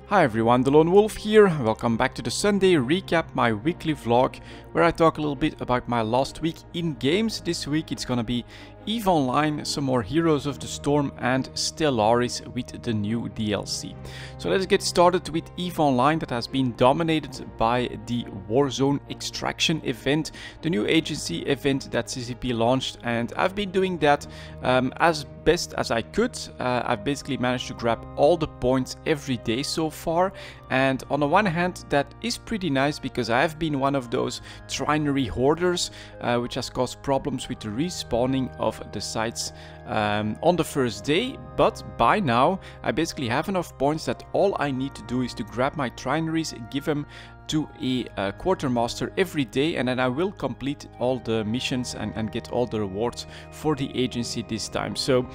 Hi everyone, delonewolf here. Welcome back to the Sunday recap, my weekly vlog, where I talk a little bit about my last week in games. This week it's gonna be EVE Online, some more Heroes of the Storm and Stellaris with the new DLC. So let's get started with EVE Online, that has been dominated by the Warzone Extraction event, the new agency event that CCP launched, and I've been doing that as best as I could. I've basically managed to grab all the points every day so far, and on the one hand that is pretty nice because I have been one of those trinary hoarders, which has caused problems with the respawning of the sites on the first day, but by now I basically have enough points that all I need to do is to grab my trinaries, give them to a quartermaster every day, and then I will complete all the missions and get all the rewards for the agency this time. So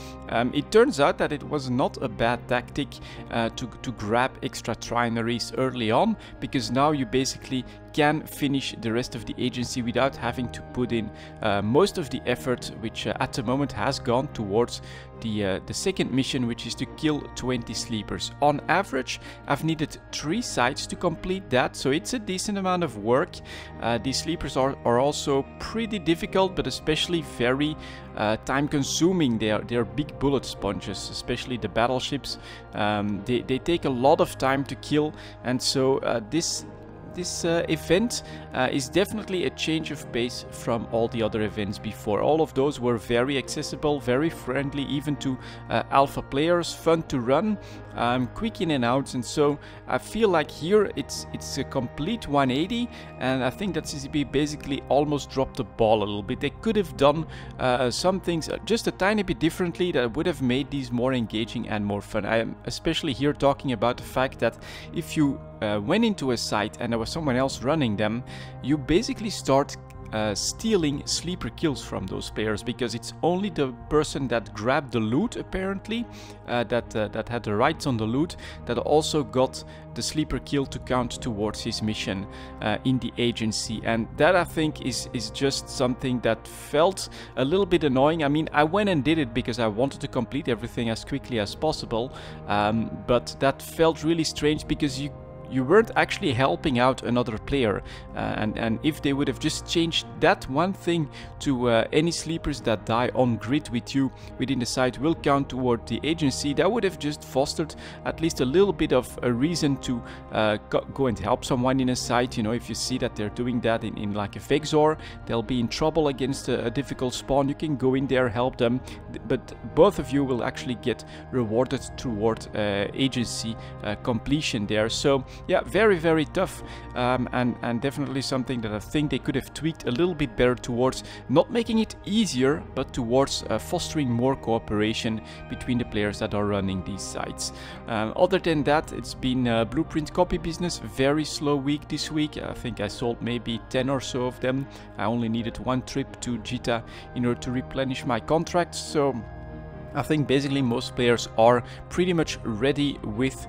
it turns out that it was not a bad tactic to grab extra trinaries early on, because now you basically can finish the rest of the agency without having to put in most of the effort, which at the moment has gone towards the second mission, which is to kill 20 sleepers. On average, I've needed 3 sites to complete that, so it's a decent amount of work. These sleepers are also pretty difficult, but especially very time consuming. They are big bullet sponges, especially the battleships. They take a lot of time to kill, and so this event is definitely a change of pace from all the other events before. All of those were very accessible, very friendly even to alpha players, fun to run, quick in and out, and so I feel like here it's a complete 180, and I think that CCP basically almost dropped the ball a little bit. They could have done some things just a tiny bit differently that would have made these more engaging and more fun. I am especially here talking about the fact that if you went into a site and there was someone else running them, you basically start stealing sleeper kills from those players, because it's only the person that grabbed the loot apparently, that had the rights on the loot, that also got the sleeper kill to count towards his mission in the agency. And that, I think, is just something that felt a little bit annoying. I mean, I went and did it because I wanted to complete everything as quickly as possible, but that felt really strange because you weren't actually helping out another player, and if they would have just changed that one thing to any sleepers that die on grid with you within the site will count toward the agency, that would have just fostered at least a little bit of a reason to go and help someone in a site. You know, if you see that they're doing that in like a Vexor, they'll be in trouble against a difficult spawn, you can go in there, help them, but both of you will actually get rewarded toward agency completion there. So yeah, very, very tough, and definitely something that I think they could have tweaked a little bit better towards not making it easier, but towards fostering more cooperation between the players that are running these sites. Other than that, it's been blueprint copy business, very slow week this week. I think I sold maybe 10 or so of them. I only needed 1 trip to Jita in order to replenish my contracts, so I think basically most players are pretty much ready with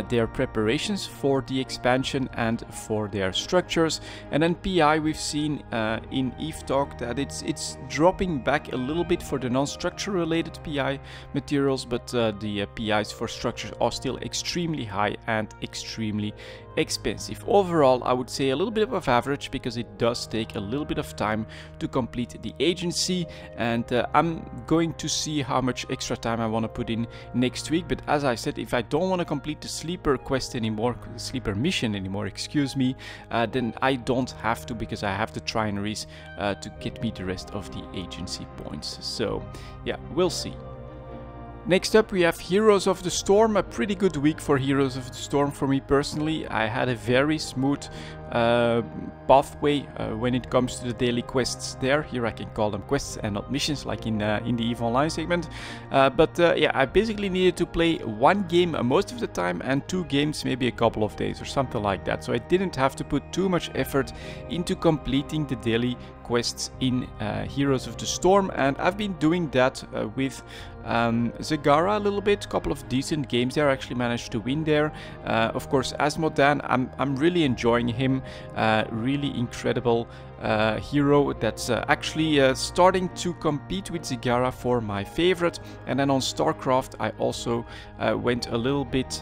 their preparations for the expansion and for their structures. And then PI, we've seen in EVE Talk that it's dropping back a little bit for the non-structure related PI materials, but the PIs for structures are still extremely high and extremely expensive. Overall, I would say a little bit of average, because it does take a little bit of time to complete the agency, and I'm going to see how much extra time I want to put in next week. But as I said, if I don't want to complete the sleeper quest anymore, sleeper mission anymore, excuse me, then I don't have to, because I have the trinaries to get me the rest of the agency points. So yeah, we'll see. Next up, we have Heroes of the Storm. A pretty good week for Heroes of the Storm for me personally. I had a very smooth pathway when it comes to the daily quests there. Here I can call them quests and not missions like in the EVE Online segment. Yeah, I basically needed to play 1 game most of the time and 2 games maybe a couple of days or something like that. So I didn't have to put too much effort into completing the daily quests in Heroes of the Storm, and I've been doing that with Zagara a little bit. A couple of decent games there, I actually managed to win there. Of course, Asmodan, I'm really enjoying him. Really incredible hero that's actually starting to compete with Zagara for my favorite. And then on StarCraft I also went a little bit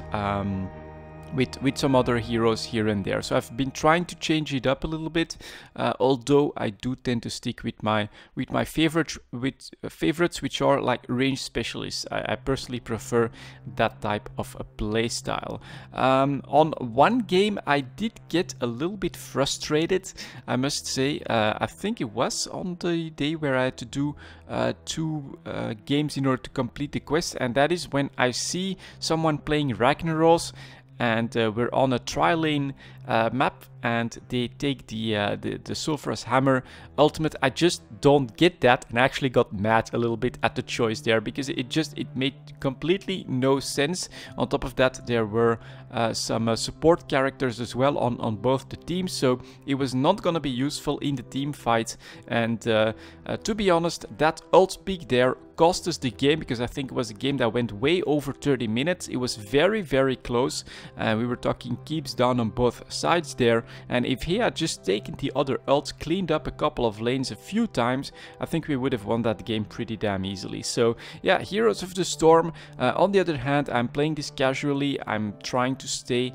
with some other heroes here and there. So I've been trying to change it up a little bit, although I do tend to stick with my favorites, which are like range specialists. I personally prefer that type of a play style. On one game I did get a little bit frustrated, I must say. I think it was on the day where I had to do 2 games in order to complete the quest, and that is when I see someone playing Ragnaros, and we're on a tri-lane map, and they take the Sulphurous Hammer ultimate. I just don't get that, and I actually got mad a little bit at the choice there, because it made completely no sense. On top of that, there were some support characters as well on both the teams, so it was not going to be useful in the team fight. And to be honest, that ult peak there cost us the game, because I think it was a game that went way over 30 minutes. It was very, very close. We were talking keeps down on both sides there, and if he had just taken the other ult, cleaned up a couple of lanes a few times, I think we would have won that game pretty damn easily. So yeah, Heroes of the Storm. On the other hand, I'm playing this casually. I'm trying to stay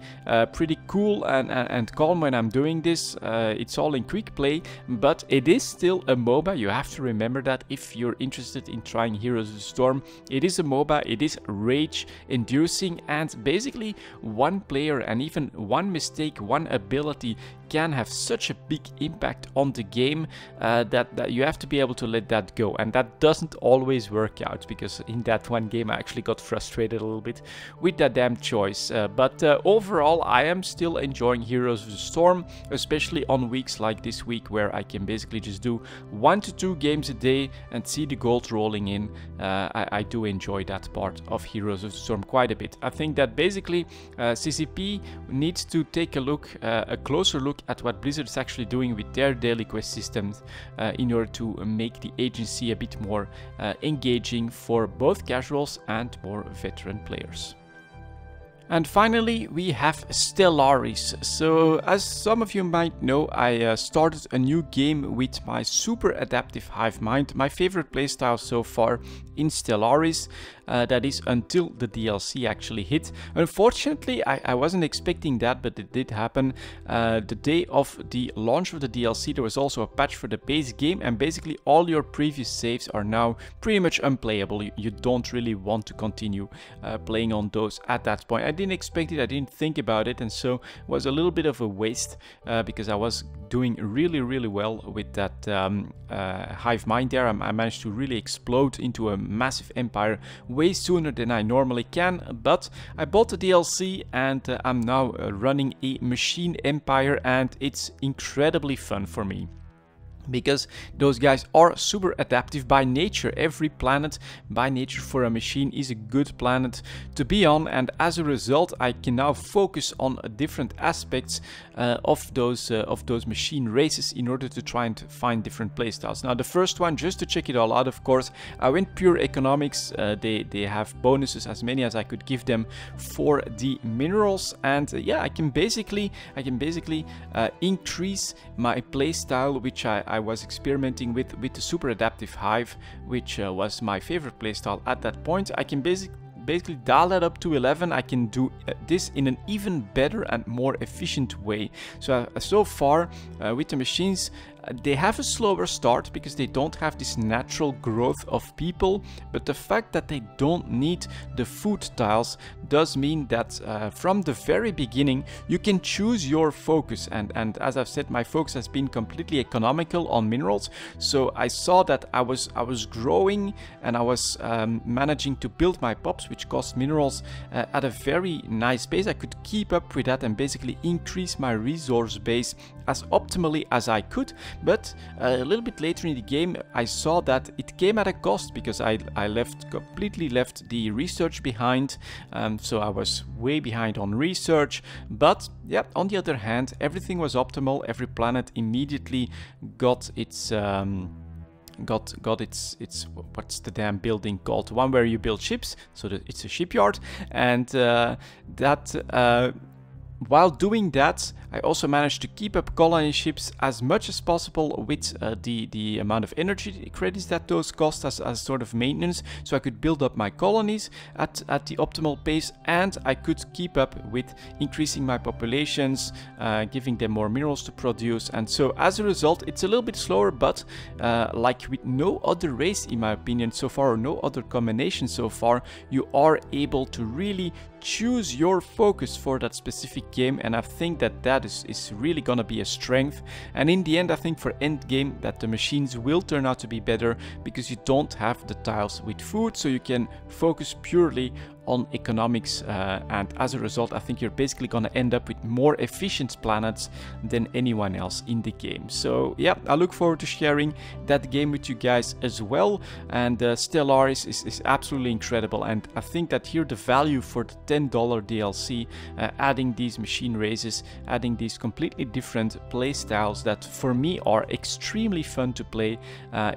pretty cool and calm when I'm doing this. It's all in quick play, but it is still a MOBA. You have to remember that if you're interested in trying Heroes of the Storm. It is a MOBA, it is rage inducing, and basically one player and even one mistake, one ability can have such a big impact on the game that you have to be able to let that go, and that doesn't always work out, because in that one game I actually got frustrated a little bit with that damn choice. But overall I am still enjoying Heroes of the Storm, especially on weeks like this week where I can basically just do 1 to 2 games a day and see the gold rolling in. I do enjoy that part of Heroes of the Storm quite a bit. I think that basically CCP needs to take a closer look at what Blizzard is actually doing with their daily quest systems in order to make the agency a bit more engaging for both casuals and more veteran players. And finally, we have Stellaris. So, as some of you might know, I started a new game with my super adaptive hive mind, my favorite playstyle so far in Stellaris. That is until the DLC actually hit. Unfortunately, I wasn't expecting that, but it did happen. The day of the launch of the DLC, there was also a patch for the base game, and basically all your previous saves are now pretty much unplayable. You don't really want to continue playing on those at that point. I didn't expect it, I didn't think about it, and so it was a little bit of a waste because I was doing really well with that hive mind there. I managed to really explode into a massive empire way sooner than I normally can, but I bought the DLC and I'm now running a machine empire, and it's incredibly fun for me, because those guys are super adaptive by nature. Every planet by nature for a machine is a good planet to be on, and as a result I can now focus on different aspects of those machine races in order to try and find different playstyles. Now the first one, just to check it all out, of course, I went pure economics. They have bonuses, as many as I could give them, for the minerals, and yeah, I can basically increase my playstyle, which I was experimenting with the super adaptive hive, which was my favorite playstyle at that point. I can basically dial that up to 11. I can do this in an even better and more efficient way. So far with the machines, they have a slower start because they don't have this natural growth of people, but the fact that they don't need the food tiles does mean that from the very beginning you can choose your focus, and as I've said, my focus has been completely economical on minerals. So I saw that I was growing and I was managing to build my pops, which cost minerals at a very nice pace. I could keep up with that and basically increase my resource base as optimally as I could. But a little bit later in the game I saw that it came at a cost, because I completely left the research behind, so I was way behind on research. But yeah, on the other hand, everything was optimal. Every planet immediately got its its what's the damn building called, one where you build ships, so that it's a shipyard, and while doing that, I also managed to keep up colony ships as much as possible with the amount of energy credits that those cost as sort of maintenance, so I could build up my colonies at the optimal pace, and I could keep up with increasing my populations, giving them more minerals to produce. And so as a result, it's a little bit slower, but like with no other race in my opinion so far, or no other combination so far, you are able to really choose your focus for that specific game, and I think that is really gonna be a strength. And in the end, I think for end game that the machines will turn out to be better, because you don't have the tiles with food, so you can focus purely on economics, and as a result I think you're basically gonna end up with more efficient planets than anyone else in the game. So yeah, I look forward to sharing that game with you guys as well. And Stellaris is absolutely incredible, and I think that here the value for the $10 DLC, adding these machine races, adding these completely different play styles that for me are extremely fun to play,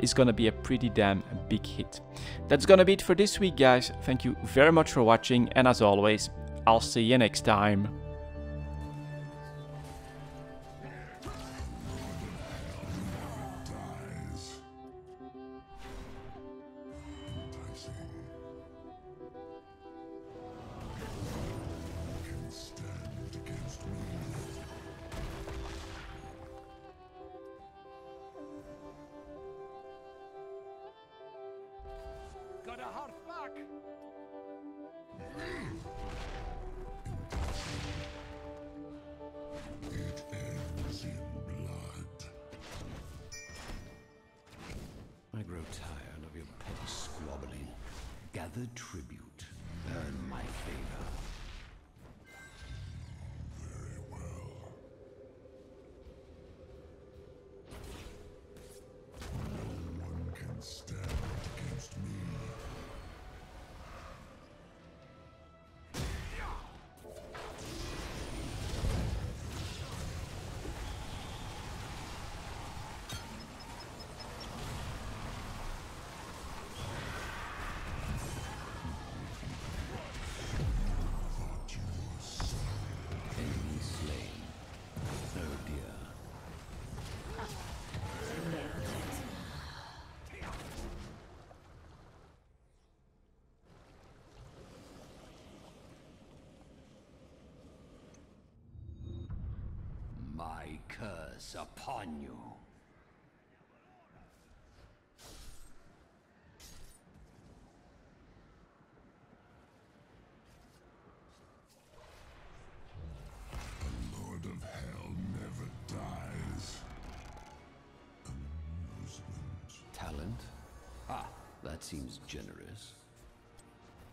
is gonna be a pretty damn big hit. That's gonna be it for this week, guys. Thank you very much for watching, and as always, I'll see you next time. Got a heart back! It ends in blood. I grow tired of your petty squabbling. Gather tribute. Earn my favor. Very well. No one can stand against me. Enemy slain. Oh dear. My curse upon you. Lord of Hell never dies. Amusement. Talent? Ah, that seems generous.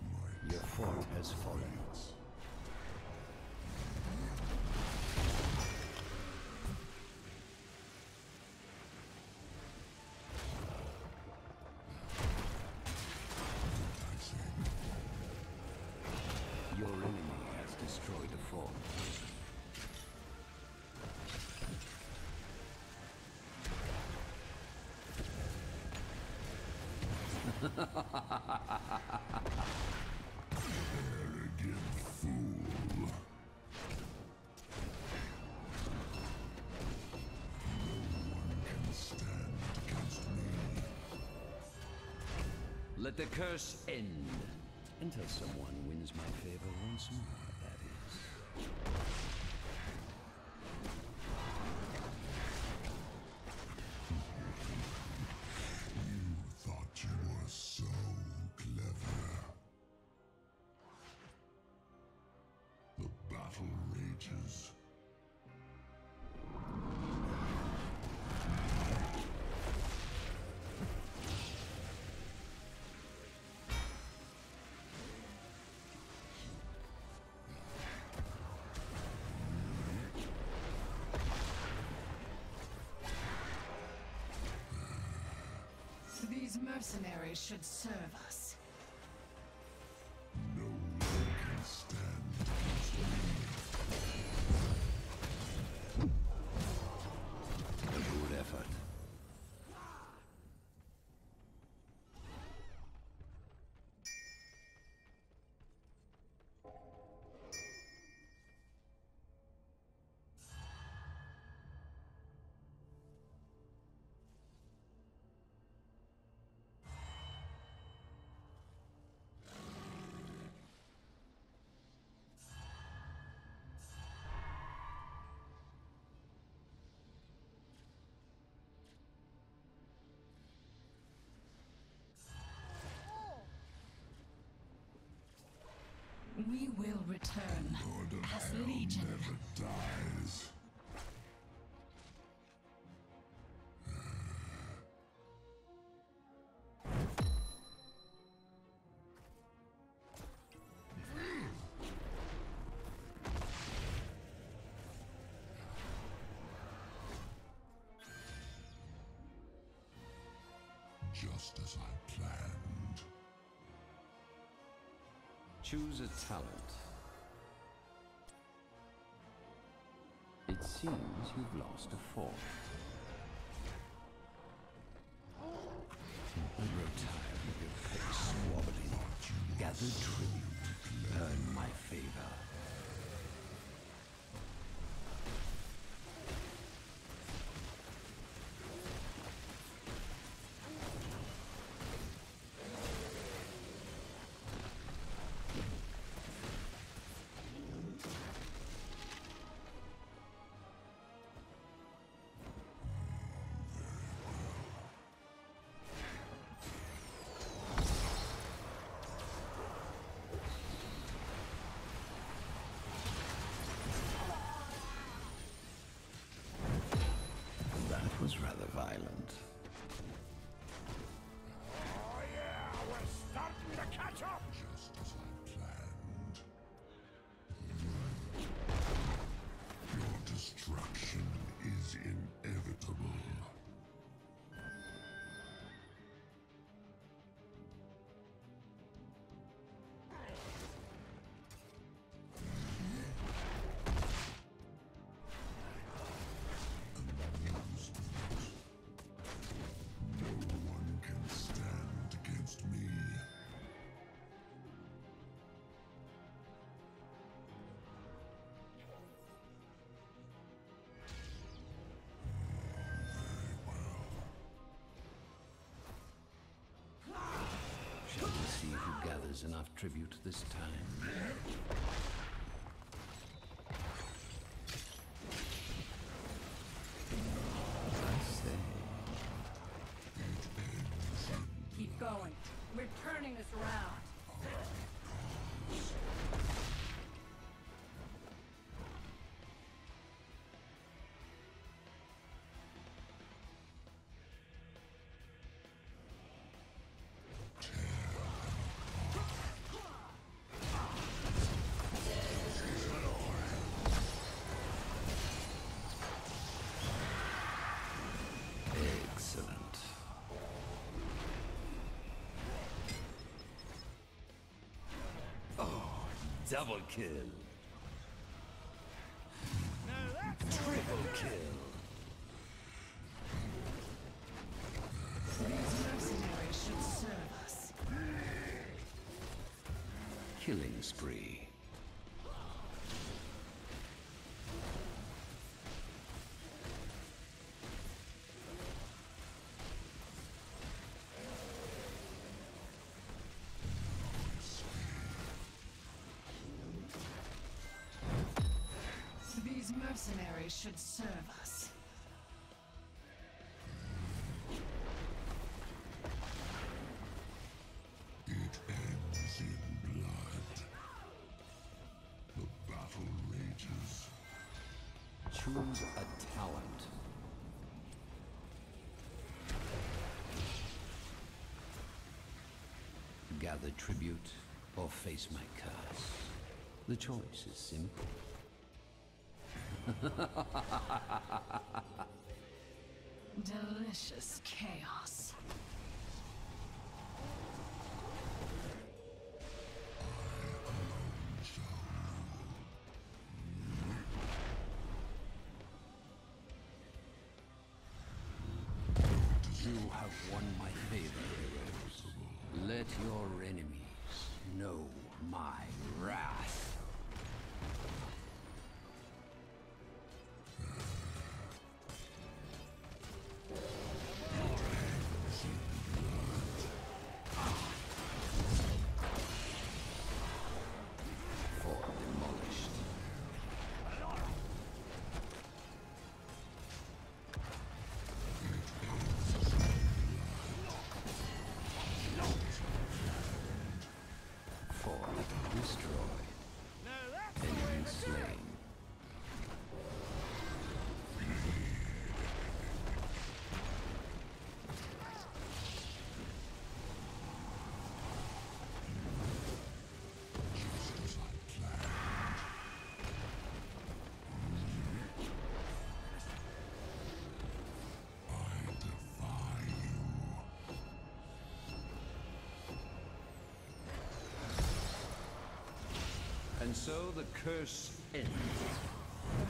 My Your fort has fallen. fates. Your enemy has destroyed the fort. Arrogant fool. No one can stand against me. Let the curse end. Until someone wins my favor once more, that is. You thought you were so clever. The battle rages. These mercenaries should serve us. No one can stand against me. A good effort. will return as Legion. Never dies. Just as I planned. Choose a talent. It seems you've lost a form. I grow tired of your petty squabbling. Gather tribute. Earn my favor. That was rather violent. Oh yeah, we're starting to catch up! Just as I planned. Your destruction is inevitable. No one can stand against me. Shall we see who gathers enough tribute this time? I say, Keep going. We're turning this around. excellent. Oh, double kill. Triple kill. These mercenaries should serve us. Killing spree. These mercenaries should serve us. It ends in blood. The battle rages. Choose a talent. Gather tribute or face my curse. The choice is simple. Delicious chaos. You have won my favor, heroes. Let your enemies know my wrath. Fort demolished. so the curse ends.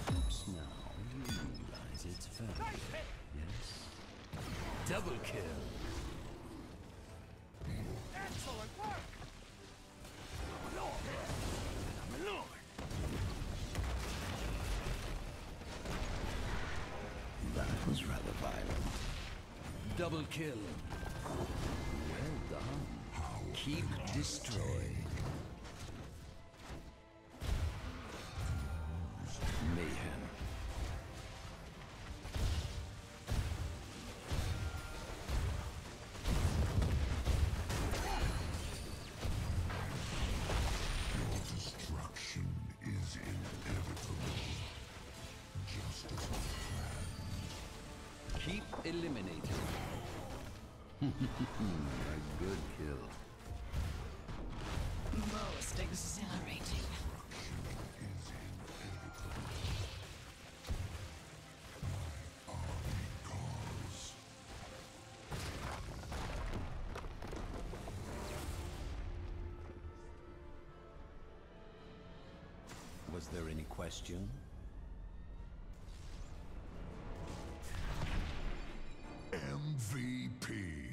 Perhaps now you realize its value. Yes? Double kill. Excellent work! I'm alone. That was rather violent. Double kill. Well done. Keep destroyed. Mayhem. Your destruction is inevitable. Just as I planned. Keep eliminating. A good kill. Most exhilarating. Is inevitable. Army calls. Was there any question? MVP.